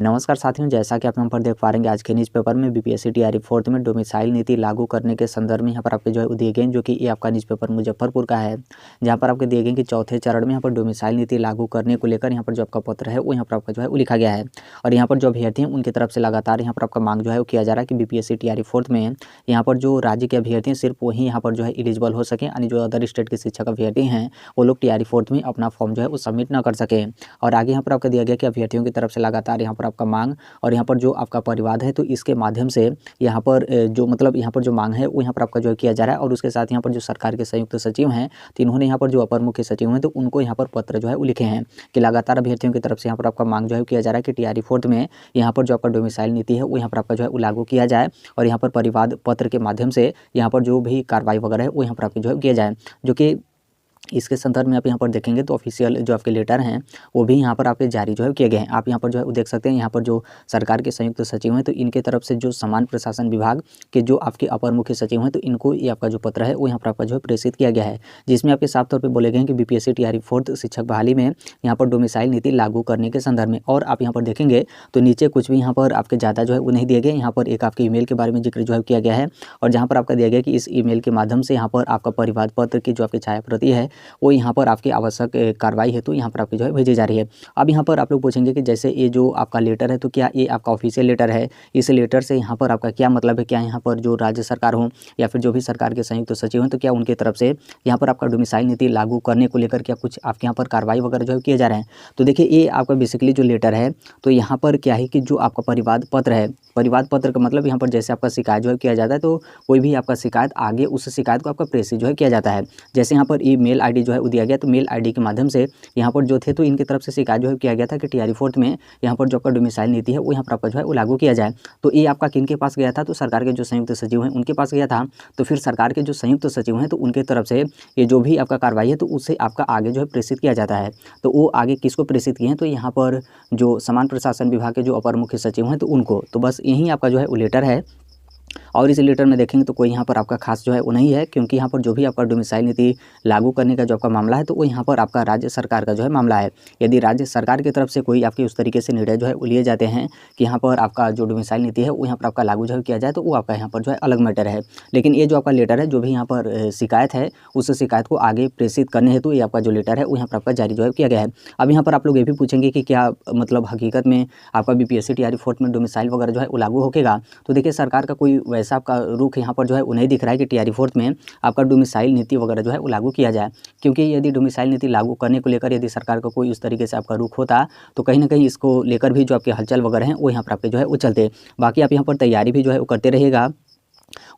नमस्कार साथियों, जैसा कि आप यहाँ पर देख पा रहे हैं आज के न्यूज़ पेपर में बीपीएससी टीआरई फोर्थ में डोमिसाइल नीति लागू करने के संदर्भ में यहाँ पर आपके जो है दिए गए हैं, जो कि ये आपका न्यूज़ पेपर मुजफ्फरपुर का है, जहाँ पर आपके दिए गए कि चौथे चरण में यहाँ पर डोमिसाइल नीति लागू करने को लेकर यहाँ पर जो आपका पत्र है वो यहाँ पर आपका जो है वो लिखा गया है। और यहाँ पर जो अभ्यर्थी हैं उनकी तरफ से लगातार यहाँ पर आपका मांग जो है वो किया जा रहा है कि बीपीएससी टीआरई फोर्थ में यहाँ पर जो राज्य के अभ्यर्थी हैं सिर्फ वही यहाँ पर जो है एलिजिबल हो सकें, यानी जो अदर स्टेट के शिक्षक अभ्यर्थी हैं वो लोग टीआरई फोर्थ में अपना फॉर्म जो है वो सबमिट ना कर सकें। और आगे यहाँ पर आपका दिया गया कि अभ्यर्थियों की तरफ से लगातार यहाँ पर आपका मांग और यहाँ पर जो आपका परिवाद है तो इसके माध्यम से यहाँ पर जो मतलब यहाँ पर जो मांग है वो यहाँ पर आपका जो किया जा रहा है। और उसके साथ यहाँ पर जो सरकार के संयुक्त सचिव हैं तो इन्होंने यहाँ पर जो अपर मुख्य सचिव हैं तो उनको यहाँ पर पत्र जो है वो लिखे हैं कि लगातार अभ्यर्थियों की तरफ से यहाँ पर आपका मांग जो है किया जा रहा है कि टीआरई फोर्थ में यहाँ पर जो आपका डोमिसाइल नीति है वो यहाँ पर आपका जो है वो लागू किया जाए और यहाँ पर परिवाद पत्र के माध्यम से यहाँ पर जो भी कार्रवाई वगैरह है वो यहाँ पर आपकी जो है किया जाए। जो कि इसके संदर्भ में आप यहाँ पर देखेंगे तो ऑफिशियल जो आपके लेटर हैं वो भी यहाँ पर आपके जारी जो है किए गए हैं। आप यहाँ पर जो है वो देख सकते हैं, यहाँ पर जो सरकार के संयुक्त सचिव हैं तो इनके तरफ से जो समान प्रशासन विभाग के जो आपके अपर मुख्य सचिव हैं तो इनको ये आपका जो पत्र है वो यहाँ पर आपका जो है प्रेषित किया गया है, जिसमें आपके साफ तौर पर बोले गए हैं कि बीपीएससी टीआरई फोर्थ शिक्षक बहाली में यहाँ पर डोमिसाइल नीति लागू करने के संदर्भ में। और आप यहाँ पर देखेंगे तो नीचे कुछ भी यहाँ पर आपके ज़्यादा जो है वो नहीं दिए गए। यहाँ पर एक आपके ईमेल के बारे में जिक्र जो है किया गया है और जहाँ पर आपका दिया गया कि इस ईमेल के माध्यम से यहाँ पर आपका परिवाद पत्र की जो आपकी छाया प्रति है वो यहाँ पर आपकी आवश्यक कार्रवाई है तो यहाँ पर आपकी जो है भेजी जा रही है। अब यहाँ पर आप लोग पूछेंगे कि जैसे ये जो आपका लेटर है तो क्या ये आपका ऑफिशियल लेटर है, इस लेटर से यहाँ पर आपका क्या मतलब है, क्या यहाँ पर जो राज्य सरकार हो या फिर जो भी सरकार के संयुक्त सचिव हैं तो क्या उनकी तरफ से यहाँ पर आपका डोमिसाइल नीति लागू करने को लेकर क्या कुछ आपके यहाँ पर कार्रवाई वगैरह जो है किए जा रहे हैं। तो देखिए ये आपका बेसिकली जो लेटर है तो यहाँ पर क्या है कि जो आपका परिवाद पत्र है, परिवाद पत्र का मतलब यहाँ पर जैसे आपका शिकायत जो है किया जाता है तो कोई भी आपका शिकायत आगे उस शिकायत को आपका प्रेषित जो है किया जाता है। जैसे यहाँ पर ईमेल आईडी जो है दिया गया तो मेल आईडी के माध्यम से यहाँ पर जो थे तो इनकी तरफ से शिकायत जो है किया गया था कि टीआरई फोर्थ में यहाँ पर जो आपका डोमिसाइल नीति है वो यहाँ पर आपका जो है वो लागू किया जाए। तो ये आपका किन के पास गया था, तो सरकार के जो संयुक्त सचिव हैं उनके पास गया था। तो फिर सरकार के जो संयुक्त सचिव हैं तो उनके तरफ से ये जो भी आपका कार्रवाई है तो उससे आपका आगे जो है प्रेषित किया जाता है। तो वो आगे किसको प्रेषित किए हैं, तो यहाँ पर जो समान प्रशासन विभाग के जो अपर मुख्य सचिव हैं तो उनको। तो बस यही आपका जो है वो लेटर है और इस लेटर में देखेंगे तो कोई यहाँ पर आपका खास जो है वो नहीं है, क्योंकि यहाँ पर जो भी आपका डोमिसाइल नीति लागू करने का जो आपका मामला है तो वो यहाँ पर आपका राज्य सरकार का जो है मामला है। यदि राज्य सरकार की तरफ से कोई आपके उस तरीके से निर्णय जो है वो लिए जाते हैं कि यहाँ पर आपका जो डोमिसाइल नीति है वो यहाँ पर आपका लागू जो है किया जाए तो वो आपका यहाँ पर जो है अलग मैटर है। लेकिन ये जो आपका लेटर है जो भी यहाँ पर शिकायत है उस शिकायत को आगे प्रेषित करने हेतु ये आपका जो लेटर है वो यहाँ पर आपका जारी जो है किया गया है। अब यहाँ पर आप लोग ये भी पूछेंगे कि क्या मतलब हकीकत में आपका बीपीएससी टीआरई फोर्थ में डोमिसाइल वगैरह जो है वो लागू होगा। तो देखिए सरकार का कोई वैसा आपका रुख यहाँ पर जो है वो नहीं दिख रहा है कि टीआरई फोर्थ में आपका डोमिसाइल नीति वगैरह जो है वो लागू किया जाए, क्योंकि यदि डोमिसाइल नीति लागू करने को लेकर यदि सरकार का कोई उस तरीके से आपका रुख होता तो कहीं ना कहीं इसको लेकर भी जो आपके हलचल वगैरह हैं वो यहाँ पर आपके जो है वो चलते। बाकी आप यहाँ पर तैयारी भी जो है वो करते रहिएगा।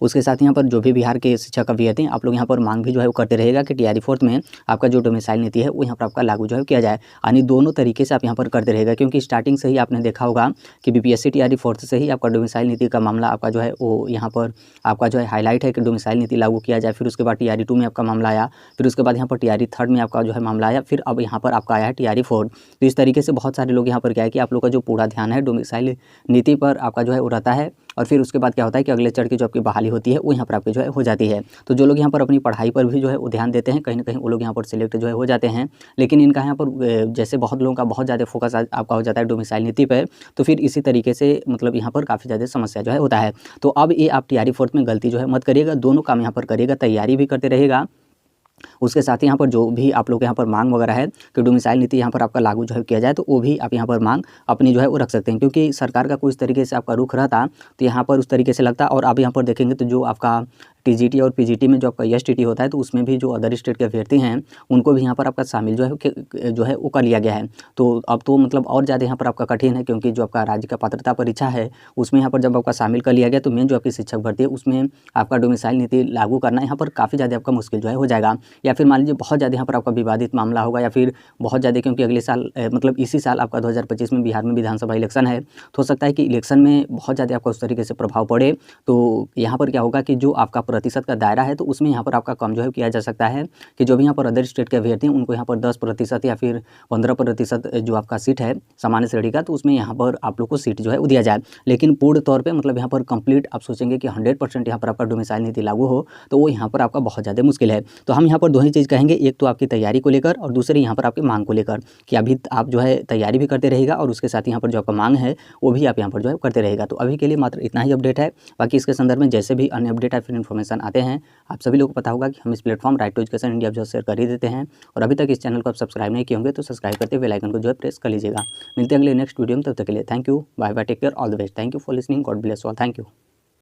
उसके साथ यहाँ पर जो भी बिहार के शिक्षक अभ्यर्थी हैं आप लोग यहाँ पर मांग भी जो है वो करते रहेगा कि टीआरई फोर्थ में आपका जो डोमिसाइल नीति है वो यहाँ पर आपका लागू जो है किया जाए। यानी दोनों तरीके से आप यहाँ पर करते रहेगा, क्योंकि स्टार्टिंग से ही आपने देखा होगा कि बीपीएससी टीआरई फोर्थ से ही आपका डोमिसाइल नीति का मामला आपका जो है वो यहाँ पर आपका जो है हाईलाइट है कि डोमिसाइल नीति लागू किया जाए। फिर उसके बाद टीआरई 2 में आपका मामला आया, फिर उसके बाद यहाँ पर टीआरई 3 में आपका जो है मामला आया, फिर अब यहाँ पर आपका आया है टीआरई 4। तो इस तरीके से बहुत सारे लोग यहाँ पर क्या है कि आप लोग का जो पूरा ध्यान है डोमिसाइल नीति पर आपका जो है वो रहता है। और फिर उसके बाद क्या होता है कि अगले चरण की जो आपकी बहाली होती है वो यहाँ पर आपकी जो है हो जाती है। तो जो लोग यहाँ पर अपनी पढ़ाई पर भी जो है वो ध्यान देते हैं कहीं ना कहीं वो लोग यहाँ पर सिलेक्ट जो है हो जाते हैं। लेकिन इनका यहाँ पर जैसे बहुत लोगों का बहुत ज़्यादा फोकस आपका हो जाता है डोमिसाइल नीति पर, तो फिर इसी तरीके से मतलब यहाँ पर काफ़ी ज़्यादा समस्या जो है होता है। तो अब ये आप टीआरई फोर्थ में गलती जो है मत करिएगा, दोनों काम यहाँ पर करिएगा, तैयारी भी करते रहेगा। उसके साथ ही यहाँ पर जो भी आप लोग यहाँ पर मांग वगैरह है कि डोमिसाइल नीति यहाँ पर आपका लागू जो है किया जाए तो वो भी आप यहाँ पर मांग अपनी जो है वो रख सकते हैं, क्योंकि सरकार का कुछ तरीके से आपका रुख रहता तो यहाँ पर उस तरीके से लगता। और आप यहाँ पर देखेंगे तो जो आपका टीजीटी और पीजीटी में जो आपका एसटीटी होता है तो उसमें भी जो अदर स्टेट के अभ्यर्थी हैं उनको भी यहाँ पर आपका शामिल जो है वो कर लिया गया है। तो अब तो मतलब और ज़्यादा यहाँ पर आपका कठिन है, क्योंकि जो आपका राज्य का पात्रता परीक्षा है उसमें यहाँ पर जब आपका शामिल कर लिया गया तो मेन जो आपकी शिक्षक भर्ती है उसमें आपका डोमिसाइल नीति लागू करना यहाँ पर काफ़ी ज़्यादा आपका मुश्किल जो है हो जाएगा। या फिर मान लीजिए बहुत ज़्यादा यहाँ पर आपका विवादित मामला होगा, या फिर बहुत ज़्यादा, क्योंकि अगले साल मतलब इसी साल आपका 2025 में बिहार में विधानसभा इलेक्शन है, तो हो सकता है कि इलेक्शन में बहुत ज़्यादा आपका उस तरीके से प्रभाव पड़े। तो यहाँ पर क्या होगा कि जो आपका 10% का दायरा है, तो उसमें यहाँ पर आपका कम जो है किया जा सकता है कि जो भी यहाँ पर अदर स्टेट के अभ्यर्थी हैं उनको यहाँ पर 10% या फिर 15% जो आपका सीट है सामान्य श्रेणी का, तो उसमें यहाँ पर आप लोग को सीट जो है वो दिया जाए। लेकिन पूर्ण तौर पे मतलब यहाँ पर कंप्लीट आप सोचेंगे कि 100% यहाँ पर आपका डोमिसाइल नीति लागू हो, तो वो यहाँ पर आपका बहुत ज़्यादा मुश्किल है। तो हम यहाँ पर दो ही चीज़ कहेंगे, एक तो आपकी तैयारी को लेकर और दूसरी यहाँ पर आपकी मांग को लेकर, कि अभी आप जो है तैयारी भी करते रहेगा और उसके साथ यहाँ पर जो आपका मांग है वो भी आप यहाँ पर जो है करते रहेगा। तो अभी के लिए मात्र इतना ही अपडेट है। बाकी इसके संदर्भ में जैसे भी अन्य अपडेट या फिर इन्फॉर्मेशन आते हैं, आप सभी लोगों को पता होगा कि हम इस platform right to education India जो शेयर कर ही देते हैं। और अभी तक इस चैनल को आप सब्सक्राइब नहीं किए होंगे तो सब्सक्राइब करते बेल आइकन को जो है प्रेस कर लीजिएगा। मिलते हैं अगले नेक्स्ट वीडियो में, तब तक के लिए thank you, bye bye, take care, all the best, thank you for listening, God bless all, thank you.